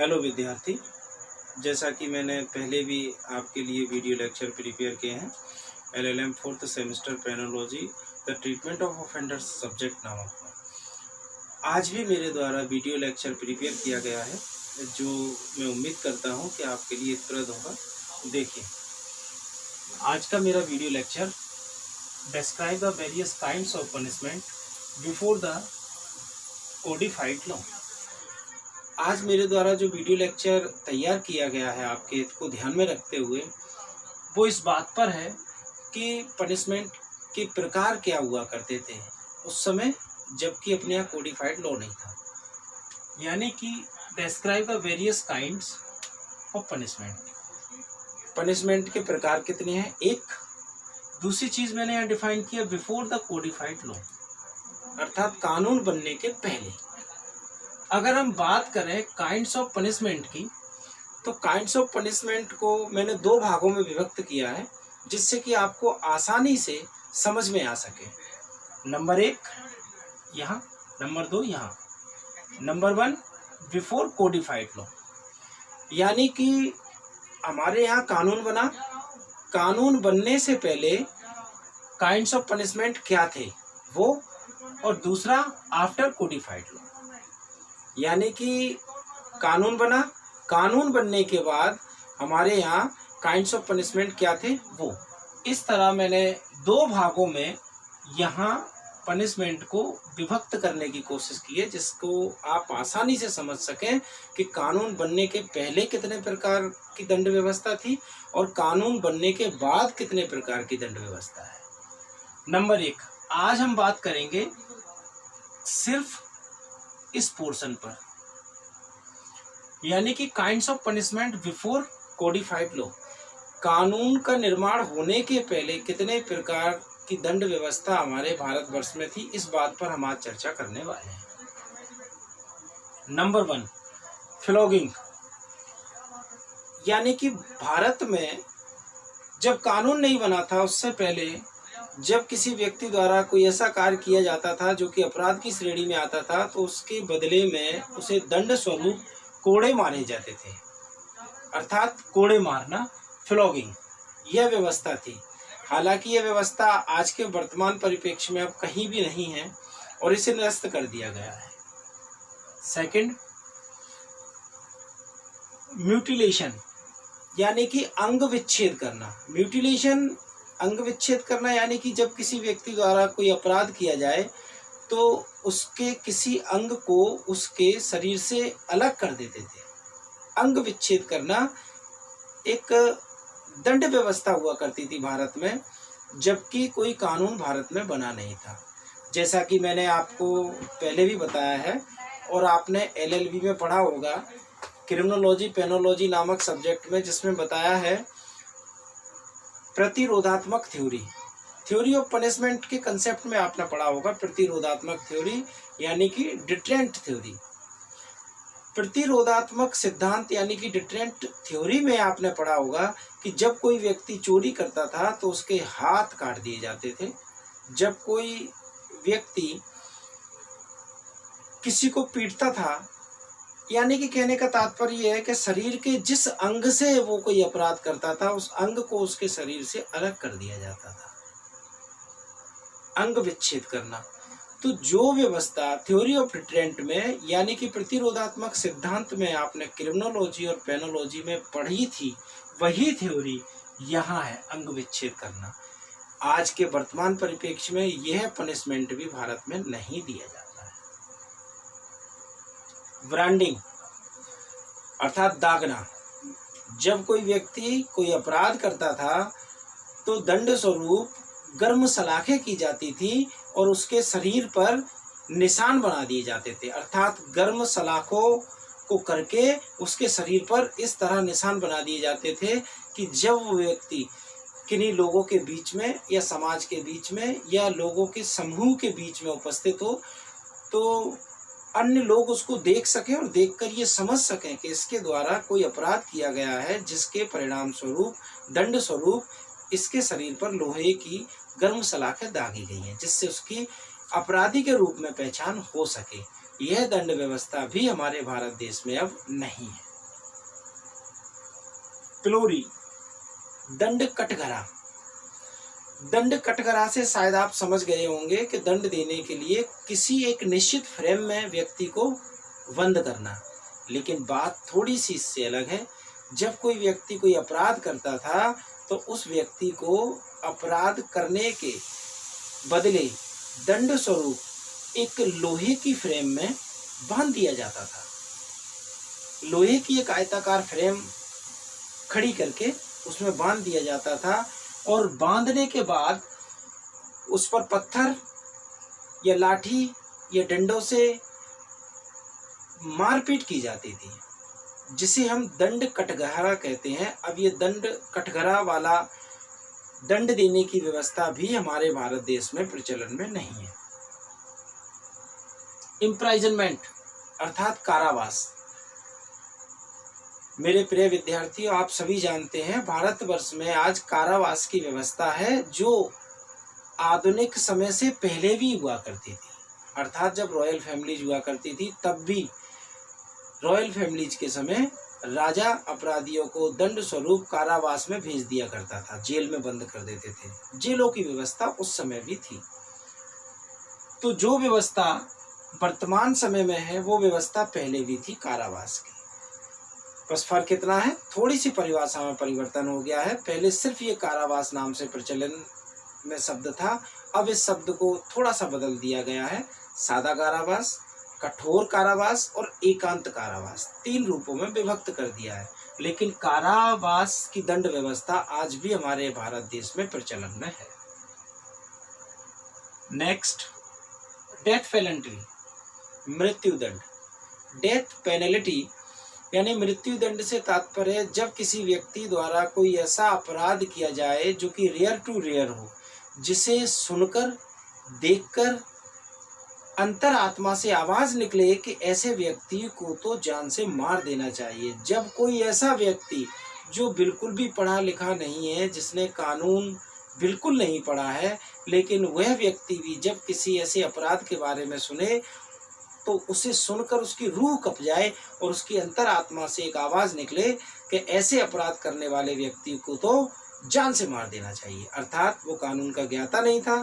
Hello विद्यार्थी, जैसा कि मैंने पहले भी आपके लिए वीडियो लेक्चर प्रिपेयर किए हैं LLM 4th semester penology the treatment of offenders subject नामक में। आज भी मेरे द्वारा वीडियो लेक्चर प्रिपेयर किया गया है जो मैं उम्मीद करता हूं कि आपके लिए हितप्रद होगा। देखिए, आज का मेरा video lecture describe the various kinds of punishment before the codified law. आज मेरे द्वारा जो वीडियो लेक्चर तैयार किया गया है आपके हित को ध्यान में रखते हुए, वो इस बात पर है कि पनिशमेंट के प्रकार क्या हुआ करते थे उस समय जबकि अपने यहाँ कोडिफाइड लॉ नहीं था। यानी कि describe the various kinds of punishment. Punishment के प्रकार कितने हैं? एक। दूसरी चीज मैंने यहाँ डिफाइन किया बिफोर द कोडिफाइड लॉ, अर्थात कानून बनने के पहले। अगर हम बात करें काइंड्स ऑफ पनिशमेंट की, तो काइंड्स ऑफ पनिशमेंट को मैंने दो भागों में विभक्त किया है जिससे कि आपको आसानी से समझ में आ सके। नंबर 1 यहाँ, नंबर 2 यहाँ। नंबर 1 बिफोर कोडिफाइड लॉ, यानी कि हमारे यहाँ कानून बना, कानून बनने से पहले काइंड्स ऑफ पनिशमेंट क्या थे वो, और दूसरा आफ्टर कोडिफाइड लॉ, यानी कि कानून बना, कानून बनने के बाद हमारे यहाँ काइंड्स ऑफ पनिशमेंट क्या थे वो। इस तरह मैंने दो भागों में यहाँ पनिशमेंट को विभक्त करने की कोशिश की है जिसको आप आसानी से समझ सकें कि कानून बनने के पहले कितने प्रकार की दंड व्यवस्था थी और कानून बनने के बाद कितने प्रकार की दंड व्यवस्था है। नंबर 1, आज हम बात करेंगे सिर्फ इस पोर्शन पर, यानी कि kinds of punishment before codified law. कानून का निर्माण होने के पहले कितने प्रकार की दंड व्यवस्था हमारे भारतवर्ष में थी, इस बात पर हम आज चर्चा करने वाले हैं। नंबर 1, फ्लॉगिंग, यानी कि भारत में जब कानून नहीं बना था उससे पहले जब किसी व्यक्ति द्वारा कोई ऐसा कार्य किया जाता था जो कि अपराध की श्रेणी में आता था, तो उसके बदले में उसे दंड स्वरूप कोड़े मारे जाते थे, अर्थात कोड़े मारना, फ्लॉगिंग, यह व्यवस्था थी। हालांकि यह व्यवस्था आज के वर्तमान परिप्रेक्ष्य में अब कहीं भी नहीं है और इसे निरस्त कर दिया गया है। सेकंड, म्यूटिलेशन, यानी कि अंग विच्छेद करना। म्यूटिलेशन, अंग विच्छेद करना, यानी कि जब किसी व्यक्ति द्वारा कोई अपराध किया जाए तो उसके किसी अंग को उसके शरीर से अलग कर देते थे। अंग विच्छेद करना एक दंड व्यवस्था हुआ करती थी भारत में, जबकि कोई कानून भारत में बना नहीं था। जैसा कि मैंने आपको पहले भी बताया है और आपने LLB में पढ़ा होगा, क्रिमिनोलॉजी पेनोलॉजी नामक सब्जेक्ट में, जिसमें बताया है प्रतिरोधात्मक थ्योरी ऑफ पनिशमेंट के कंसेप्ट में आपने पढ़ा होगा प्रतिरोधात्मक थ्योरी, यानी कि डिटरेंट थ्योरी। प्रतिरोधात्मक सिद्धांत यानी कि डिटरेंट थ्योरी में आपने पढ़ा होगा कि जब कोई व्यक्ति चोरी करता था तो उसके हाथ काट दिए जाते थे। जब कोई व्यक्ति किसी को पीटता था, यानी कि कहने का तात्पर्य है कि शरीर के जिस अंग से वो कोई अपराध करता था उस अंग को उसके शरीर से अलग कर दिया जाता था, अंग विच्छेद करना। तो जो व्यवस्था थ्योरी ऑफ डिटरेंट में, यानी कि प्रतिरोधात्मक सिद्धांत में आपने क्रिमिनोलॉजी और पेनोलॉजी में पढ़ी थी, वही थ्योरी यहाँ है, अंग विच्छेद करना। आज के वर्तमान परिप्रेक्ष्य में यह पनिशमेंट भी भारत में नहीं दिया जाता है। ब्रांडिंग, अर्थात दागना। जब कोई व्यक्ति कोई अपराध करता था तो दंड स्वरूप गर्म सलाखें की जाती थी और उसके शरीर पर निशान बना दिए जाते थे, अर्थात गर्म सलाखों को करके उसके शरीर पर इस तरह निशान बना दिए जाते थे कि जब वो व्यक्ति किन्हीं लोगों के बीच में या समाज के बीच में या लोगों के समूह के बीच में उपस्थित हो तो अन्य लोग उसको देख सकें और देखकर ये समझ सकें कि इसके द्वारा कोई अपराध किया गया है, जिसके परिणाम स्वरूप दंड स्वरूप इसके शरीर पर लोहे की गर्म सलाखें दागी गई हैं, जिससे उसकी अपराधी के रूप में पहचान हो सके। यह दंड व्यवस्था भी हमारे भारत देश में अब नहीं है। पिलोरी, दंड कटघरा। दंड कटघरा से शायद आप समझ गए होंगे कि दंड देने के लिए किसी एक निश्चित फ्रेम में व्यक्ति को बंद करना, लेकिन बात थोड़ी सी इससे अलग है। जब कोई व्यक्ति कोई अपराध करता था तो उस व्यक्ति को अपराध करने के बदले दंड स्वरूप एक लोहे की फ्रेम में बांध दिया जाता था। लोहे की एक आयताकार फ्रेम खड़ी करके उसमें बांध दिया जाता था और बांधने के बाद उस पर पत्थर या लाठी या डंडों से मारपीट की जाती थी, जिसे हम दंड कटघरा कहते हैं। अब ये दंड कटघरा वाला दंड देने की व्यवस्था भी हमारे भारत देश में प्रचलन में नहीं है। इम्प्राइजनमेंट अर्थात कारावास। मेरे प्रिय विद्यार्थियों, आप सभी जानते हैं भारतवर्ष में आज कारावास की व्यवस्था है, जो आधुनिक समय से पहले भी हुआ करती थी। अर्थात जब रॉयल फैमिलीज हुआ करती थी तब भी रॉयल फैमिलीज के समय राजा अपराधियों को दंड स्वरूप कारावास में भेज दिया करता था, जेल में बंद कर देते थे। जेलों की व्यवस्था उस समय भी थी। तो जो व्यवस्था वर्तमान समय में है वो व्यवस्था पहले भी थी कारावास की। बस फर्क कितना है, थोड़ी सी परिभाषा में परिवर्तन हो गया है। पहले सिर्फ ये कारावास नाम से प्रचलन में शब्द था, अब इस शब्द को थोड़ा सा बदल दिया गया है। सादा कारावास, कठोर कारावास और एकांत कारावास, 3 रूपों में विभक्त कर दिया है। लेकिन कारावास की दंड व्यवस्था आज भी हमारे भारत देश में प्रचलन में है। नेक्स्ट, डेथ पेनल्टी, मृत्यु दंड। डेथ पेनल्टी यानी मृत्यु दंड से तात्पर्य जब किसी व्यक्ति द्वारा कोई ऐसा अपराध किया जाए जो कि रेयर टू रेयर हो, जिसे सुनकर देखकर अंतरात्मा से आवाज निकले कि ऐसे व्यक्ति को तो जान से मार देना चाहिए। जब कोई ऐसा व्यक्ति जो बिल्कुल भी पढ़ा लिखा नहीं है, जिसने कानून बिल्कुल नहीं पढ़ा है, लेकिन वह व्यक्ति भी जब किसी ऐसे अपराध के बारे में सुने तो उसे सुनकर उसकी रूह कँप जाए और उसकी अंतरात्मा से एक आवाज निकले कि ऐसे अपराध करने वाले व्यक्ति को तो जान से मार देना चाहिए। अर्थात वो कानून का ज्ञाता नहीं था,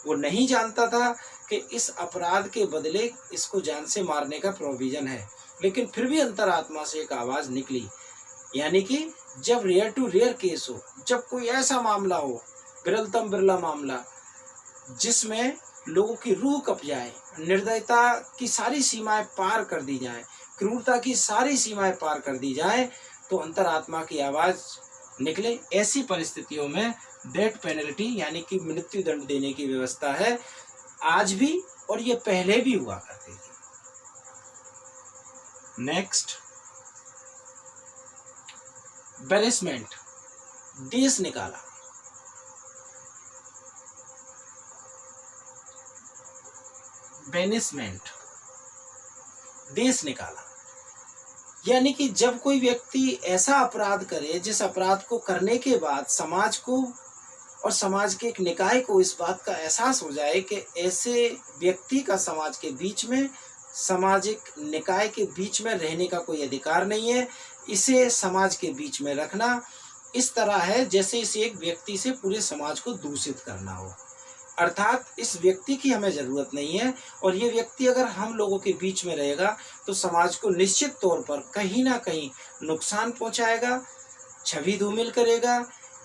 वो नहीं जानता था कि इस अपराध के बदले इसको जान से मारने का प्रोविजन है, लेकिन फिर भी अंतरात्मा से एक आवाज निकली। यानी कि जब रेयर टू रेयर केस हो, जब कोई ऐसा मामला हो, विरलतम बिरला मामला, जिसमें लोगों की रूह कँप जाए, निर्दयता की सारी सीमाएं पार कर दी जाएं, क्रूरता की सारी सीमाएं पार कर दी जाएं, तो अंतरात्मा की आवाज निकले। ऐसी परिस्थितियों में डेथ पेनल्टी यानी कि मृत्यु दंड देने की व्यवस्था है आज भी, और ये पहले भी हुआ करती थी। नेक्स्ट, बैनिशमेंट, देश निकाला। बैनिशमेंट, देश निकाला, यानी कि जब कोई व्यक्ति ऐसा अपराध करे जिस अपराध को करने के बाद समाज को और समाज के एक निकाय को इस बात का एहसास हो जाए कि ऐसे व्यक्ति का समाज के बीच में, सामाजिक निकाय के बीच में रहने का कोई अधिकार नहीं है, इसे समाज के बीच में रखना इस तरह है जैसे इस एक व्यक्ति से पूरे समाज को दूषित करना हो। अर्थात इस व्यक्ति की हमें ज़रूरत नहीं है, और ये व्यक्ति अगर हम लोगों के बीच में रहेगा तो समाज को निश्चित तौर पर कहीं ना कहीं नुकसान पहुंचाएगा, छवि धूमिल करेगा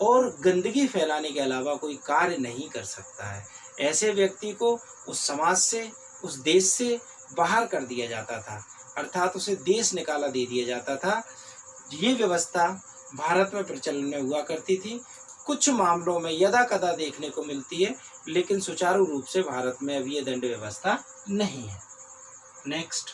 और गंदगी फैलाने के अलावा कोई कार्य नहीं कर सकता है। ऐसे व्यक्ति को उस समाज से, उस देश से बाहर कर दिया जाता था, अर्थात उसे देश निकाला दे दिया जाता था। ये व्यवस्था भारत में प्रचलन में हुआ करती थी, कुछ मामलों में यदा कदा देखने को मिलती है, लेकिन सुचारू रूप से भारत में अभी ये दंड व्यवस्था नहीं है। Next,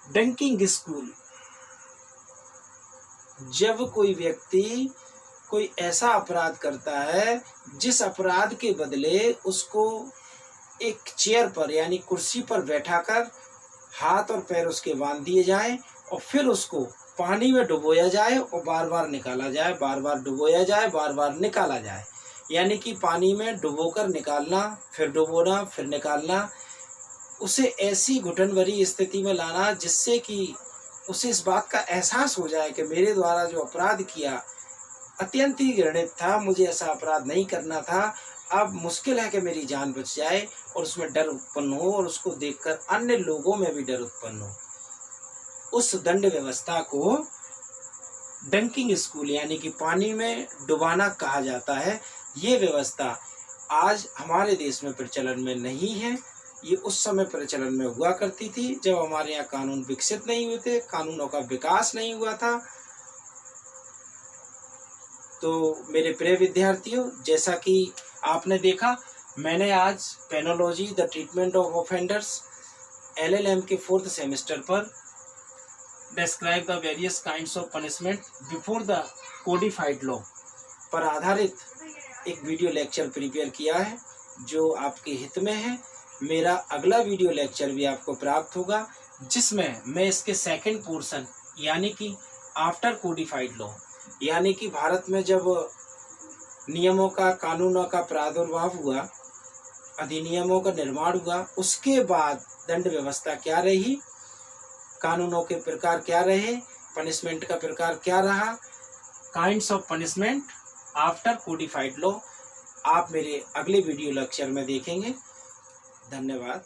dunking school. जब कोई व्यक्ति कोई ऐसा अपराध करता है जिस अपराध के बदले उसको एक चेयर पर यानी कुर्सी पर बैठाकर हाथ और पैर उसके बांध दिए जाएं और फिर उसको पानी में डुबोया जाए और बार बार निकाला जाए, बार बार डुबोया जाए, बार बार निकाला जाए, यानी कि पानी में डुबोकर निकालना, फिर डुबोना, फिर निकालना, उसे ऐसी घुटन भरी स्थिति में लाना जिससे कि उसे इस बात का एहसास हो जाए कि मेरे द्वारा जो अपराध किया अत्यंत ही घृणित था, मुझे ऐसा अपराध नहीं करना था। अब मुश्किल है कि मेरी जान बच जाए, और उसमें डर उत्पन्न हो और उसको देखकर अन्य लोगों में भी डर उत्पन्न हो। उस दंड व्यवस्था को डंकिंग स्कूल यानी कि पानी में डुबाना कहा जाता है। ये व्यवस्था आज हमारे देश में प्रचलन में नहीं है। ये उस समय प्रचलन में हुआ करती थी जब हमारे यहाँ कानून विकसित नहीं हुए थे, कानूनों का विकास नहीं हुआ था। तो मेरे प्रिय विद्यार्थियों, जैसा कि आपने देखा, मैंने आज penology the treatment of offenders LLM के 4th सेमेस्टर पर describe the various kinds of punishment before the codified law पर आधारित एक वीडियो लेक्चर प्रिपेयर किया है, जो आपके हित में है। मेरा अगला वीडियो लेक्चर भी आपको प्राप्त होगा, जिसमें मैं इसके सेकंड पोर्शन यानी कि आफ्टर कोडिफाइड लॉ, यानी कि भारत में जब नियमों का, कानूनों का प्रादुर्भाव हुआ, अधिनियमों का निर्माण हुआ, उसके बाद दंड व्यवस्था क्या रही, कानूनों के प्रकार क्या रहे, पनिशमेंट का प्रकार क्या रहा, kinds of punishment after codified law, आप मेरे अगले वीडियो लेक्चर में देखेंगे। धन्यवाद।